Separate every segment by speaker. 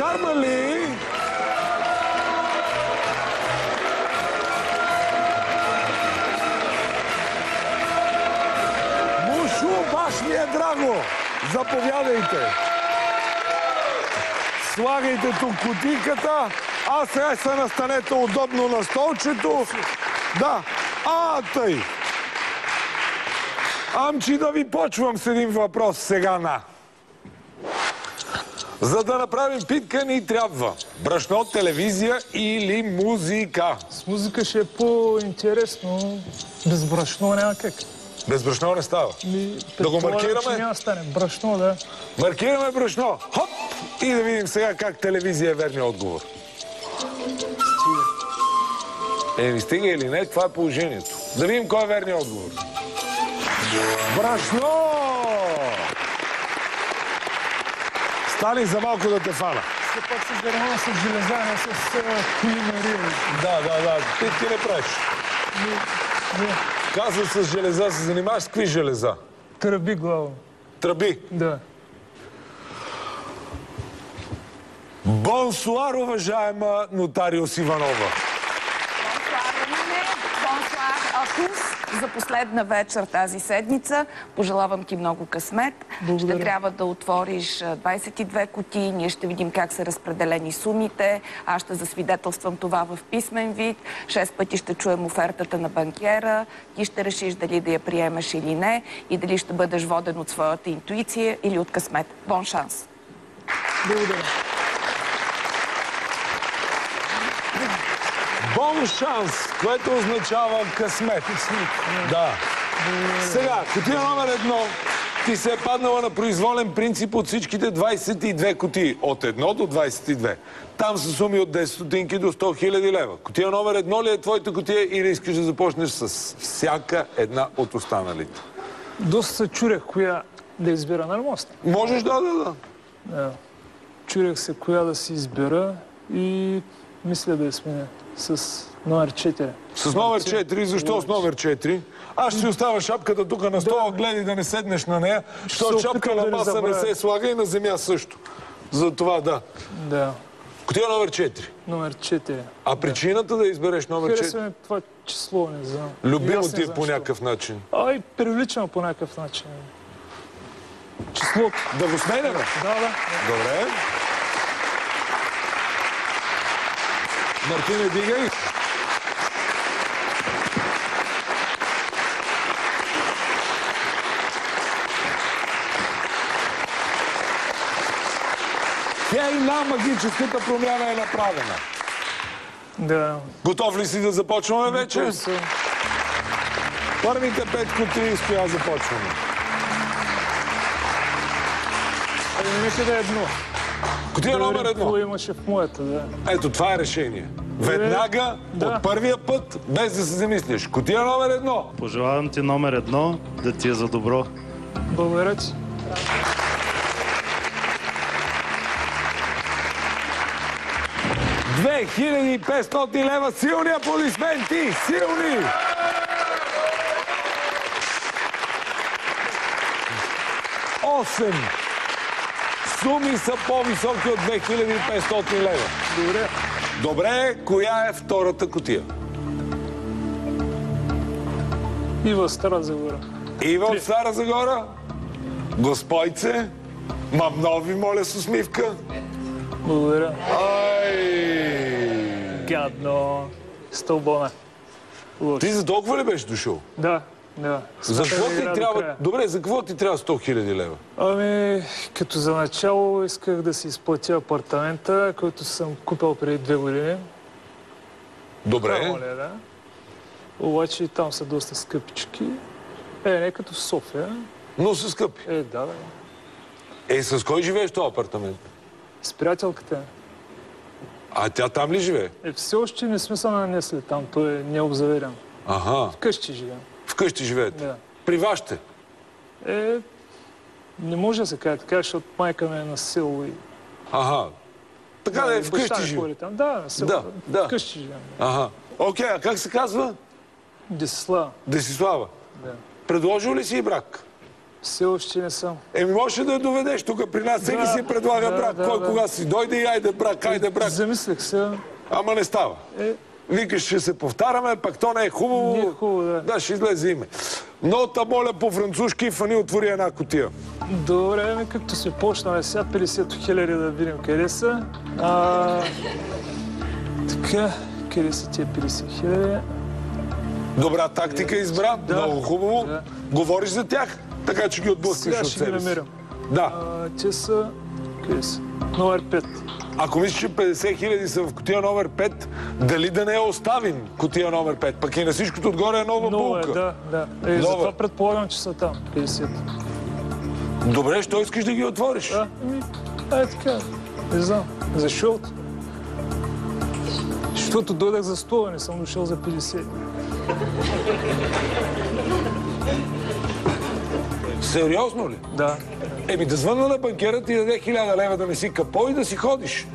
Speaker 1: карма ли? Мушу, баш ми е драго! Заповядайте! Слагайте тук кутийката, а сега се настанете удобно на столчето. Да, тъй. Амчи, да ви почвам с един въпрос сега За да направим питка ни трябва брашно, телевизия или музика.
Speaker 2: С музика ще е по-интересно. Без брашно няма как.
Speaker 1: Без брашно не става. Да го маркираме?
Speaker 2: Няма стане. Брашно, да.
Speaker 1: Маркираме брашно. Хоп! И да видим сега как телевизия е верният отговор. Стига или не, това е положението. Да видим кой е верният отговор. Брашно! Стани за малко да те фана.
Speaker 2: Все пак се занимава с железа, не с кулинария.
Speaker 1: Да. Ти не правиш.
Speaker 2: Не.
Speaker 1: Казва с железа, се занимаваш с какви железа?
Speaker 2: Тръби главно.
Speaker 1: Тръби?
Speaker 2: Да.
Speaker 1: Бонсуар, уважаема нотариус Иванова.
Speaker 3: Бонсуар, Акус, за последна вечер тази седмица. Пожелавам ти много късмет.
Speaker 2: Благодаря.
Speaker 3: Ще трябва да отвориш 22 кутии. Ние ще видим как са разпределени сумите. Аз ще засвидетелствам това в писмен вид. 6 пъти ще чуем офертата на банкера. Ти ще решиш дали да я приемеш или не и дали ще бъдеш воден от своята интуиция или от късмет. Бон шанс!
Speaker 2: Благодаря.
Speaker 1: Бон шанс, което означава късмет. Да. Сега, кутия номер 1 ти се е паднала на произволен принцип от всичките 22 кутии. От 1 до 22. Там са суми от 10 стотинки до 100 000 лева. Кутия номер 1 ли е твоята кутия или искаш да започнеш с всяка една от останалите?
Speaker 2: Доста се чурех коя да избера на мост.
Speaker 1: Можеш да.
Speaker 2: Чурех се коя да си избера и мисля да я сменя с номер 4.
Speaker 1: С номер 4? Защо с номер 4? Аз ще си оставя шапката тук на стола, гледай да не седнеш на нея, защото шапка на маса не се слага и на земя също. За това
Speaker 2: Да.
Speaker 1: Кутия номер 4?
Speaker 2: Номер 4.
Speaker 1: А причината да избереш номер 4?
Speaker 2: Харесва ми това число, не знам.
Speaker 1: Любимо ти е по някакъв начин?
Speaker 2: Привличам по някакъв начин. Числото.
Speaker 1: Да го сменяме?
Speaker 2: Да.
Speaker 1: Добре. Мартине, дигай. Тя и магическата промяна е направена.
Speaker 2: Да.
Speaker 1: Готов ли си да започваме вече? Първите 5 кутии с коя започваме?
Speaker 2: Нека да е едно.
Speaker 1: Кутия номер 1.
Speaker 2: Какво имаше в моята, да.
Speaker 1: Ето, това е решение. Веднага, от първия път, без да се замислиш. Кутия номер 1.
Speaker 4: Пожелавам ти номер 1 да ти е за добро.
Speaker 2: Благодаря ти.
Speaker 1: $2500 лева. Силни аплодисменти! Силни! Осем суми са по-високи от 2500 лева. Добре, коя е втората кутия?
Speaker 2: И в Стара Загора.
Speaker 1: И в Стара Загора? Госпойце, много ви моля с усмивка.
Speaker 2: Благодаря.
Speaker 1: Ай!
Speaker 2: Гадно. Стълбона.
Speaker 1: Ти за толкова ли беше дошъл?
Speaker 2: Да.
Speaker 1: За какво ти трябва... Добре, за какво ти трябва 100 000 лева?
Speaker 2: Ами, като за начало исках да си изплатя апартамента, който съм купил преди 2 години.
Speaker 1: Добре.
Speaker 2: Да. Обаче там са доста скъпички. Не като в София.
Speaker 1: Но са скъпи.
Speaker 2: Да.
Speaker 1: С кой живееш в този апартамент?
Speaker 2: С приятелката.
Speaker 1: А тя там ли живее?
Speaker 2: Все още не сме се нанесли там. Той е необзаверен.
Speaker 1: Аха.
Speaker 2: Вкъщи живеем.
Speaker 1: Вкъщи живеете?
Speaker 2: Да.
Speaker 1: При вашите?
Speaker 2: Не може да се каже така, защото майка ми е на село и...
Speaker 1: Аха. Така да е вкъщи живее?
Speaker 2: Да, на село.
Speaker 1: Да.
Speaker 2: Вкъщи живеем.
Speaker 1: Аха. Окей, а как се казва?
Speaker 2: Десислава.
Speaker 1: Десислава.
Speaker 2: Да.
Speaker 1: Предложил ли си и брак?
Speaker 2: Все още не съм.
Speaker 1: Можеш ли да я доведеш тук при нас? Всеки си предлага брак. Кой кога си дойде и айде брак, айде брак.
Speaker 2: Замислих се.
Speaker 1: Ама не става. Викаш, ще се повтаряме, пак то не е хубаво.
Speaker 2: Не е хубаво, да.
Speaker 1: Да, ще излезе име. Но та моля по-французски, Фани отвори една кутия.
Speaker 2: Добре, като се почнаме сега 50 хиляди да видим къде са. Така, къде са тия 50 хиляди?
Speaker 1: Добра тактика избра, много хубаво.
Speaker 2: Да.
Speaker 1: Говориш за тях, така че ги отблъскаш от
Speaker 2: Сега ще ги
Speaker 1: себе си.
Speaker 2: намерим.
Speaker 1: Да.
Speaker 2: Те са... Къде са? Номер 5.
Speaker 1: Ако мислиш, че 50 хиляди са в кутия номер 5, дали да не я оставим кутия номер 5? Пък и на всичкото отгоре е нова
Speaker 2: Много е,
Speaker 1: булка.
Speaker 2: да.
Speaker 1: Нова.
Speaker 2: Затова предполагам, че са там. 50.
Speaker 1: Добре, що искаш да ги отвориш?
Speaker 2: Така. Не знам. Защото? Защото дойдах за 100, не съм дошъл за 50.
Speaker 1: Сериозно ли?
Speaker 2: Да.
Speaker 1: Да звънна на банкера ти даде 1000 лева да не си капо и да си ходиш.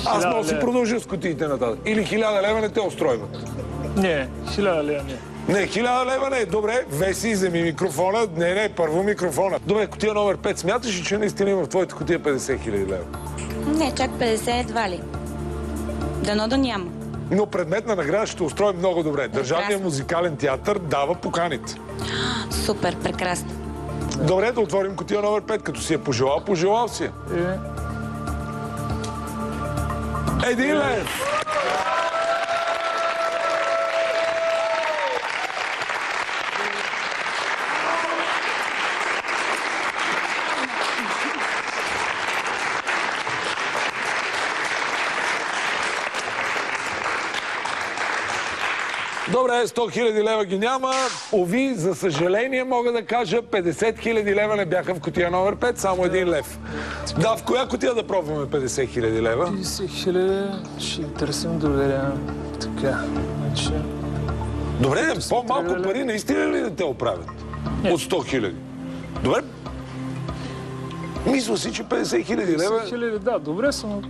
Speaker 1: Аз мога да си продължа с кутиите нататък. Или 1000 лева не те устройват.
Speaker 2: Не, 1000 лева не.
Speaker 1: Не, 1000 лева не. Добре, Веси, вземи микрофона. Не, първо микрофона. Добре, кутия номер 5. Смяташ ли, че наистина има в твоята кутия 50 хиляди лева?
Speaker 5: Не, чак 50 едва ли. Дано да няма.
Speaker 1: Но предмет на награда ще устрои много добре. Държавният музикален театър дава поканите.
Speaker 5: Супер, прекрасно.
Speaker 1: Добре, да отворим кутия номер 5. Като си е пожелал, пожелал си е. 1 лев! Добре, 100 хиляди лева ги няма. Ови, за съжаление мога да кажа, 50 хиляди лева не бяха в кутия номер 5, само 1 лев. Да, в коя кутия да пробваме 50 хиляди лева?
Speaker 2: 50 хиляди, ще ги търсим доверя. Така, значи...
Speaker 1: Добре, по-малко пари наистина ли да те оправят? От 100 хиляди. Добре. Мисля си, че 50 хиляди лева...
Speaker 2: 50 хиляди, да, добре съм, но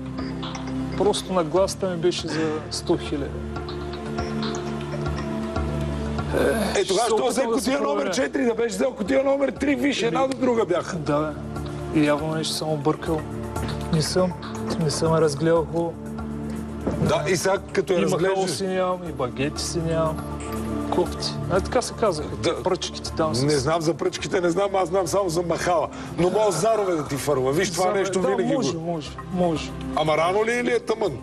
Speaker 2: просто нагласата ми беше за 100 хиляди.
Speaker 1: Тогава ще взе кутия номер 4, да беше взел кутия номер 3, виж, една до друга бяха.
Speaker 2: Да, и явно нещо съм объркал. Не съм разгледал хубаво.
Speaker 1: Да, и сега като я
Speaker 2: И махало
Speaker 1: разглеждаш...
Speaker 2: си нямам, и багети си нямам. Кофти. Така се казаха, пръчките там са.
Speaker 1: Не знам за пръчките, не знам, аз знам само за махала. Но може зарове да ти фърва. Виж, това нещо винаги го...
Speaker 2: Може.
Speaker 1: Ама рано ли или е тъмън?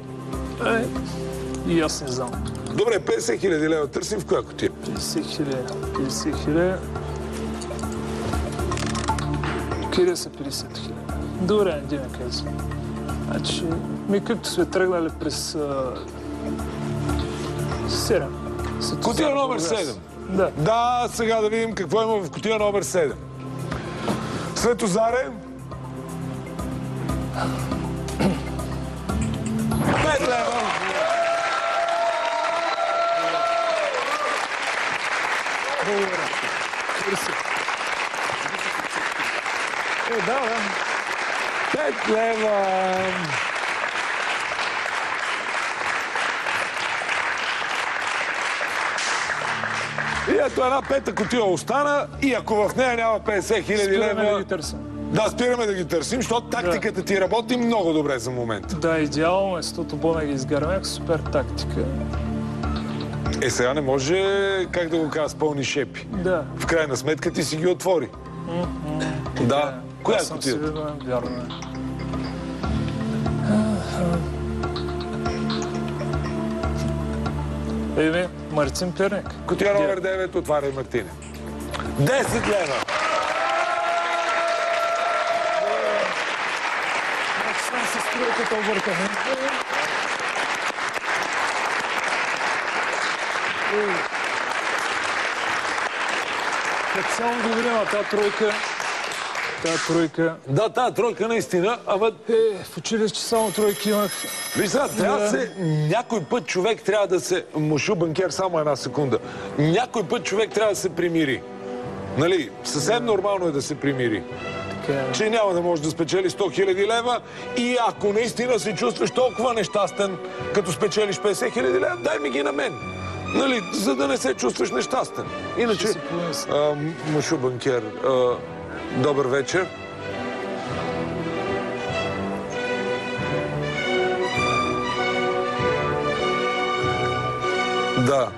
Speaker 2: И аз не знам.
Speaker 1: Добре, 50 хиляди лева търсим в коя кутия?
Speaker 2: 50 хиляди. Къде са 50 хиляди? Добре, не ме казва. Значи, както сме тръгнали през 7.
Speaker 1: Кутия номер 7.
Speaker 2: Да.
Speaker 1: Да, сега да видим какво има в кутия номер 7. Светозаре. 5 лева.
Speaker 2: Благодаря. Да.
Speaker 1: 5 лева. И ето една пета кутия остана и ако в нея няма 50 хиляди лева...
Speaker 2: Спираме да ги търсим.
Speaker 1: Да, спираме да ги търсим, защото тактиката ти работи много добре за момента.
Speaker 2: Да, идеално е, защото Бона ги изгараме, супер тактика.
Speaker 1: Сега не може, как да го кажа, с пълни шепи.
Speaker 2: Да.
Speaker 1: В крайна сметка ти си ги отвори. Да. Коя е кутията?
Speaker 2: Сигурен, вярно е. Мартин Перник.
Speaker 1: Кутия номер 9, отваряй, Мартине. 10 лева.
Speaker 2: Сам се стройката объркахме. Как само говорим на тази тройка.
Speaker 1: Да, тази тройка наистина, ама...
Speaker 2: В училище само тройки имах.
Speaker 1: Виж сега, трябва да се... Някой път човек трябва да се... Мушу банкер, само една секунда. Някой път човек трябва да се примири. Нали? Съвсем нормално е да се примири. Че няма да може да спечели 100 хиляди лева и ако наистина се чувстваш толкова нещастен, като спечелиш 50 хиляди лева, дай ми ги на мен. Нали? За да не се чувстваш нещастен. Иначе... Мушу банкер... Добър вечер. Да.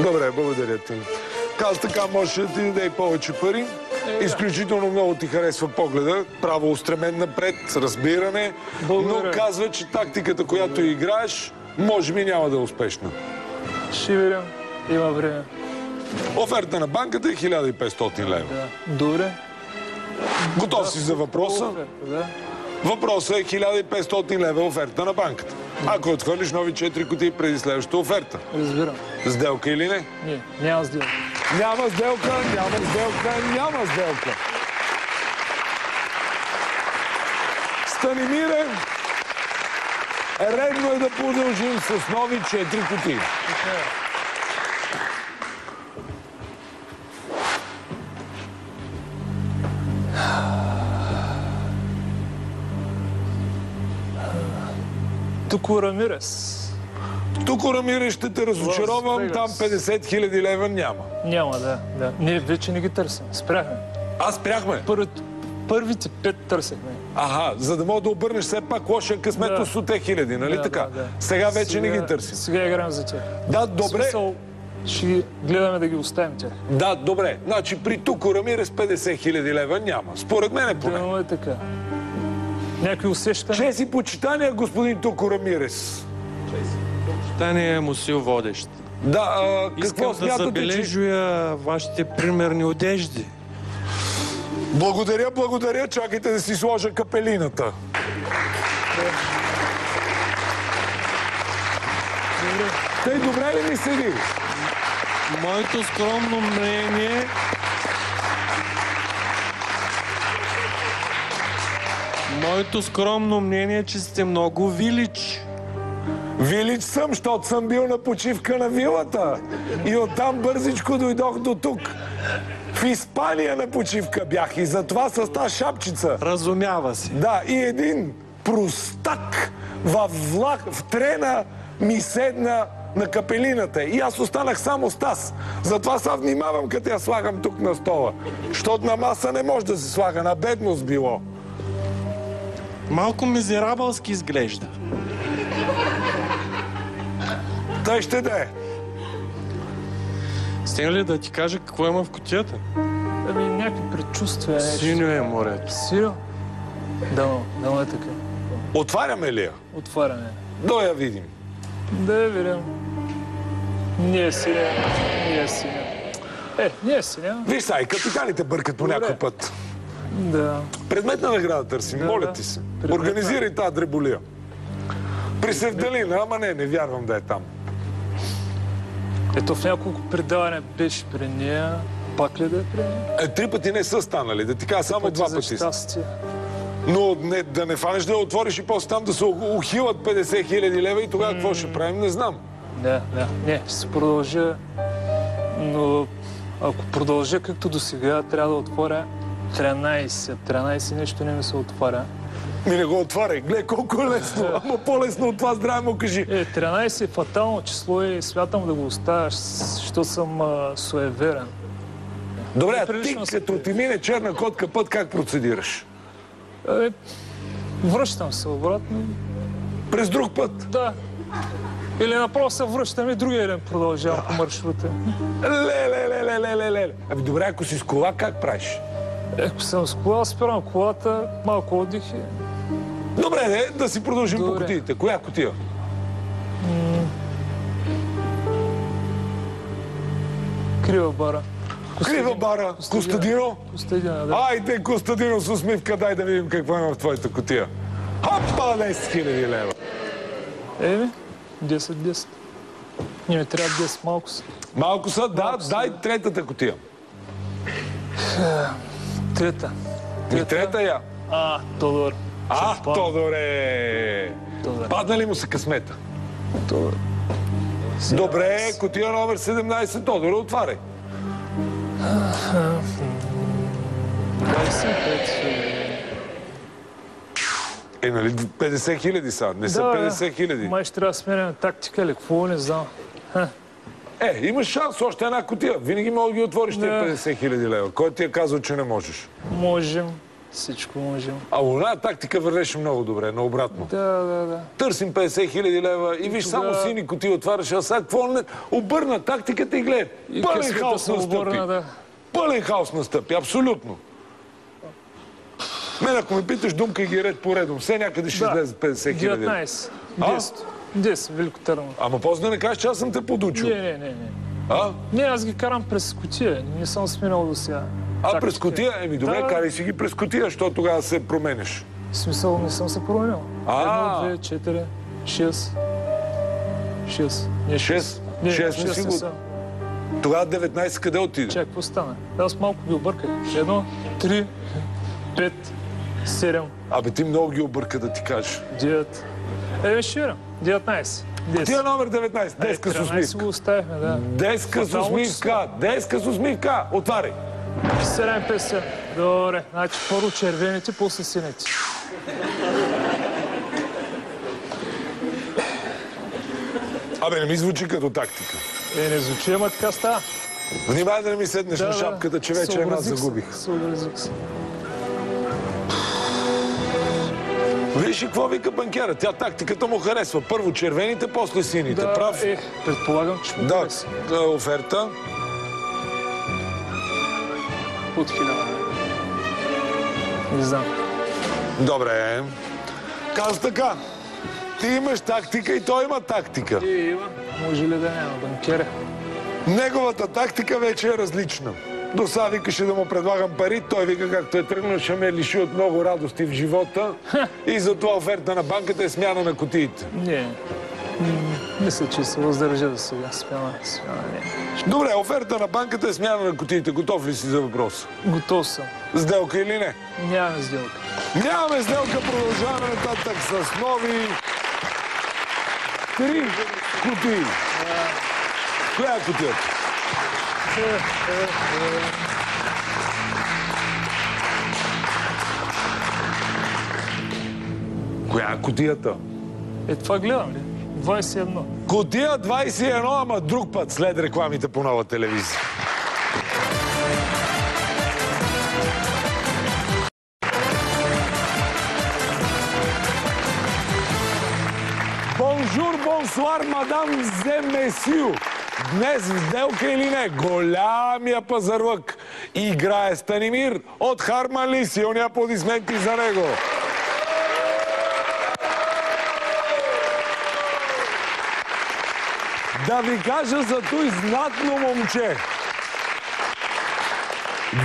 Speaker 1: Добре, благодаря ти. Каза така, можеш да ти даде и повече пари. Изключително много ти харесва погледа, право устремен напред, разбиране, но казва, че тактиката, която играеш, може би няма да е успешна.
Speaker 2: Ще видим. Има време.
Speaker 1: Оферта на банката е 1500 лева.
Speaker 2: Да. Добре.
Speaker 1: Готов си за въпроса?
Speaker 2: Да.
Speaker 1: Въпросът е 1500 лева оферта на банката. Ако отхвърлиш нови 4 кутии преди следващата оферта.
Speaker 2: Разбирам.
Speaker 1: Сделка или не?
Speaker 2: Не, няма сделка.
Speaker 1: Няма сделка. Станимире, редно е да продължим с нови 4 кутии.
Speaker 2: Туко Рамирес.
Speaker 1: Тук, Рамире, ще те разочаровам, там 50 000 лева няма.
Speaker 2: Няма, да. Ние вече не ги търсим. Спряхме.
Speaker 1: Спряхме?
Speaker 2: Първите 5 търсихме.
Speaker 1: За да мога да обърнеш все пак лоша късмет от 100 000, нали така?
Speaker 2: Да.
Speaker 1: Сега вече не ги търсим.
Speaker 2: Сега играем за тях.
Speaker 1: Да, добре.
Speaker 2: Смисъл, ще гледаме да ги оставим тях.
Speaker 1: Да, добре. Значи при Туко Рамирес 50 000 лева няма. Според мен е поне.
Speaker 2: Да, е така. Някой усеща?
Speaker 1: Чест и почитания, господин Туко Рамирес.
Speaker 6: Почитание Мусил водещ.
Speaker 1: Да, какво
Speaker 6: Искам да
Speaker 1: смятате,
Speaker 6: забележуя вашите примерни одежди.
Speaker 1: Благодаря. Чакайте да си сложа капелината. Тъй добре ли ми седи?
Speaker 6: Моето скромно мнение е, че сте много вилич.
Speaker 1: Вилич съм, защото съм бил на почивка на вилата. И оттам бързичко дойдох до тук. В Испания на почивка бях и затова с тази шапчица.
Speaker 6: Разумява се.
Speaker 1: Да, и един простак в трена ми седна на капелината. И аз останах само с таз. Затова сега внимавам, като я слагам тук на стола. Защото на маса не може да се слага, на бедност било.
Speaker 6: Малко мизерабълски изглежда.
Speaker 1: Тъй ще да е.
Speaker 6: Стига ли да ти кажа какво има в кутията?
Speaker 2: Някакви предчувствия.
Speaker 6: Синьо е морето.
Speaker 2: Синьо? Да, е така.
Speaker 1: Отваряме ли я?
Speaker 2: Отваряме.
Speaker 1: Да я видим.
Speaker 2: Да я видим. Не е синя. Не е синя.
Speaker 1: Виж са, и капитаните бъркат по някой път.
Speaker 2: Да.
Speaker 1: Предметна награда търсим, моля ти се. Организирай тази дреболия. При Севделина, ама не вярвам да е там.
Speaker 2: Ето в няколко предаване беше при нея. Пак ли да е при нея?
Speaker 1: 3 пъти не са станали, да ти кажа само 2 пъти. Но да не фанеш да я отвориш и после там да се ухилат 50 000 лева и тогава какво ще правим, не знам.
Speaker 2: Не, ще се продължа. Но ако продължа както до сега, трябва да отворя 13 нещо не ми се отваря.
Speaker 1: Не го отваряй, гледай колко е лесно, ама по-лесно от това, здраве му кажи.
Speaker 2: 13 е фатално число и смятам да го оставя, защото съм суеверен.
Speaker 1: Добре, ти като ти мине черна котка път, как процедираш?
Speaker 2: Връщам се обратно.
Speaker 1: През друг път?
Speaker 2: Да. Или направо се връщам и другия ден продължавам по маршрута.
Speaker 1: Ле. Добре, ако си с кола, как правиш?
Speaker 2: Ако съм с кола, спирам колата, малко отдих и...
Speaker 1: Добре, да си продължим по кутиите. Коя кутия?
Speaker 2: Крива бара.
Speaker 1: Крива бара. Костадино?
Speaker 2: Костадино, да.
Speaker 1: Айде, Костадино с усмивка, дай да видим какво има в твоята кутия. Хопа, 10 000 лева.
Speaker 2: 10. Не ми трябва 10, малко са.
Speaker 1: Малко са, да, дай третата кутия.
Speaker 2: Трета.
Speaker 1: Трета я.
Speaker 2: Тодор.
Speaker 1: Тодоре! Падна ли му се късмета?
Speaker 2: Тодор.
Speaker 1: Добре, кутия номер 17, Тодоре, отваряй.
Speaker 2: 25.
Speaker 1: Нали 50 000 са, не са 50 000.
Speaker 2: Май ще трябва да сменяме тактика или какво, не знам.
Speaker 1: Имаш шанс, още една кутия. Винаги мога да ги отвориш тези 50 000 лева. Кой ти е казал, че не можеш?
Speaker 2: Можем. Всичко можем.
Speaker 1: А оная тактика вървеше много добре, наобратно.
Speaker 2: Да.
Speaker 1: Търсим 50 000 лева и виж само сини кутии отваряш, а сега какво не... Обърна тактиката и гледай. Пълен хаос настъпи. Пълен хаос настъпи, абсолютно. Мен ако ме питаш, думка и ги ред по редом. Все някъде ще излезе 50 000.
Speaker 2: 19. 10. Велико Търново.
Speaker 1: Ама после да не кажеш, че аз съм те подучил.
Speaker 2: Не.
Speaker 1: А?
Speaker 2: Не, аз ги карам през кутия. Не съм сминал до сега.
Speaker 1: През кутия? Добре, карай си ги през кутия, що тогава се променеш.
Speaker 2: В смисъл, не съм се променил. 1, 2, 4, 6. 6. Не,
Speaker 1: 6? 6 не си го... Тогава 19 къде отиде?
Speaker 2: Чак, какво стана? Аз малко ги обърках. 1, 3, 5, 7.
Speaker 1: Абе, ти много ги обърка да ти кажеш.
Speaker 2: 9. Ще верам. 19.
Speaker 1: Кутия номер 19. Деска с усмивка.
Speaker 2: 13 го оставихме, да.
Speaker 1: Деска с усмивка. Деска с усмивка. Отваряй.
Speaker 2: 7,50. Добре. Значи първо червените, после сините.
Speaker 1: Абе, не ми звучи като тактика.
Speaker 2: Не звучи, ама така става.
Speaker 1: Внимай да не ми седнеш на шапката, че вече една загубих.
Speaker 2: Съобразих се.
Speaker 1: Виж и какво вика банкера. Тя тактиката му харесва. Първо червените, после сините. Прав?
Speaker 2: Предполагам, че му харесва.
Speaker 1: Да, оферта.
Speaker 2: От 1000. Не знам.
Speaker 1: Добре. Каза така. Ти имаш тактика и той има тактика.
Speaker 2: Има. Може ли да няма банкера?
Speaker 1: Неговата тактика вече е различна. До сега викаше да му предлагам пари, той вика както е тръгнал, ще ме лиши от много радости в живота и затова оферта на банката е смяна на кутиите.
Speaker 2: Не. Мисля, че се въздържа да сега. Смяна не.
Speaker 1: Добре, оферта на банката е смяна на кутиите. Готов ли си за въпроса?
Speaker 2: Готов съм.
Speaker 1: Сделка или не?
Speaker 2: Нямаме сделка.
Speaker 1: Нямаме сделка, продължаваме нататък с нови 3 кутии. Коя е кутията? Коя е кутията?
Speaker 2: Това гледам ли? 21.
Speaker 1: Кутия 21, ама друг път след рекламите по Нова телевизия. Бонжур, бонсуар, мадам зе месио. Днес в сделка или не, голямия пазарлък играе Станимир от Харманли. Силни аплодисменти за него. Да ви кажа за той знатно момче.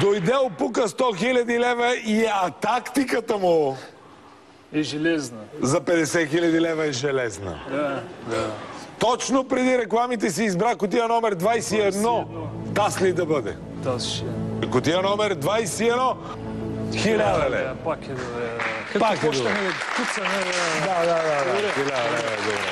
Speaker 1: Дойде опука 100 000 лева и тактиката му
Speaker 2: е железна.
Speaker 1: За 50 000 лева е железна.
Speaker 2: Да.
Speaker 1: Точно преди рекламите си избра кутия номер 21. Таз ли да бъде?
Speaker 2: Таз ще.
Speaker 1: Кутия номер 21. 1000 лева.
Speaker 2: Пак е добре.
Speaker 1: Пак е
Speaker 2: Като почнем да куцаме.
Speaker 1: Да. 1000 лева е добре.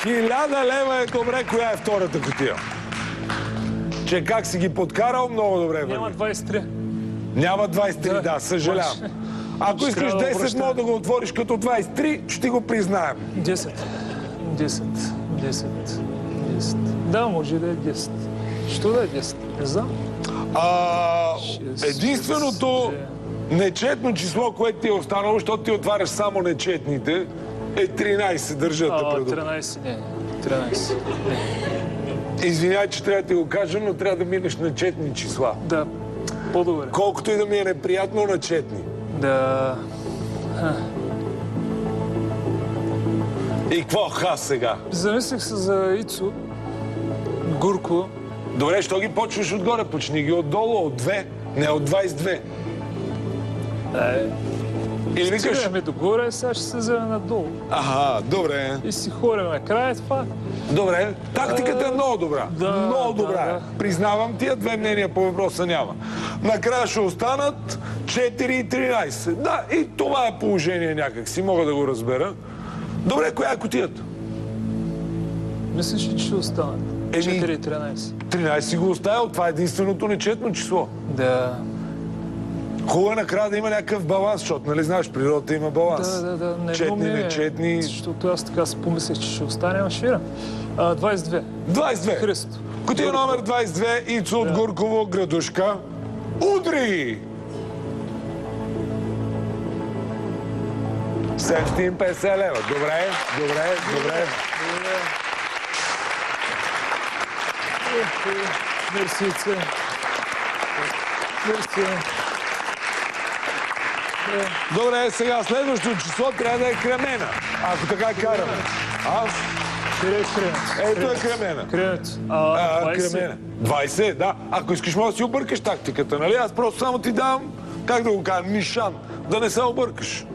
Speaker 1: $1000 лева е добре. Коя е втората кутия? Че как си ги подкарал, много добре.
Speaker 2: Няма 23.
Speaker 1: Няма 23, да, съжалявам. Ако искаш 10, мога да го отвориш като 23, ще го признаем.
Speaker 2: 10. Да, може да е 10. Що да е 10? Не знам.
Speaker 1: Единственото нечетно число, което ти е останало, защото ти отваряш само нечетните, е 13. Държата пред.
Speaker 2: 13, не. 13.
Speaker 1: Извинявай, че трябва да ти го кажа, но трябва да минеш на четни числа.
Speaker 2: Да, по-добре.
Speaker 1: Колкото и да ми е неприятно на четни.
Speaker 2: Да.
Speaker 1: И какво сега?
Speaker 2: Замислих се за Ицо, Гурко.
Speaker 1: Добре, що ги почваш отгоре? Почни ги отдолу, от 2, не от 22. Или викаш...
Speaker 2: Стигаме догоре, сега ще се вземе надолу.
Speaker 1: Добре.
Speaker 2: И си ходим накрая това.
Speaker 1: Добре, тактиката е много добра.
Speaker 2: Да,
Speaker 1: много добра.
Speaker 2: да.
Speaker 1: Признавам, тия две мнения по въпроса няма. Накрая ще останат 4 и 13. Да, и това е положение някак си, мога да го разбера. Добре, коя е кутията?
Speaker 2: Мислиш ли, че ще останат? 4 и 13.
Speaker 1: 13 си го оставил, това е единственото нечетно число.
Speaker 2: Да.
Speaker 1: Хубаво накрая да има някакъв баланс, защото, нали знаеш, природата има баланс.
Speaker 2: Да. Не
Speaker 1: Четни, нечетни.
Speaker 2: Защото аз така си помислех, че ще остане, ама ще 22.
Speaker 1: 22.
Speaker 2: Христо.
Speaker 1: Кутия номер 22, Ицо от Гурково, градушка. Удри! 750 лева. Добре.
Speaker 2: Мерси.
Speaker 1: Добре, сега следващото число трябва да е Кремена. Ако така караме. Ето е Кремена.
Speaker 2: Кремена.
Speaker 1: 20, да. Ако искаш, може да си объркаш тактиката, нали? Аз просто само ти давам, как да го кажа, нишан, да не се объркаш.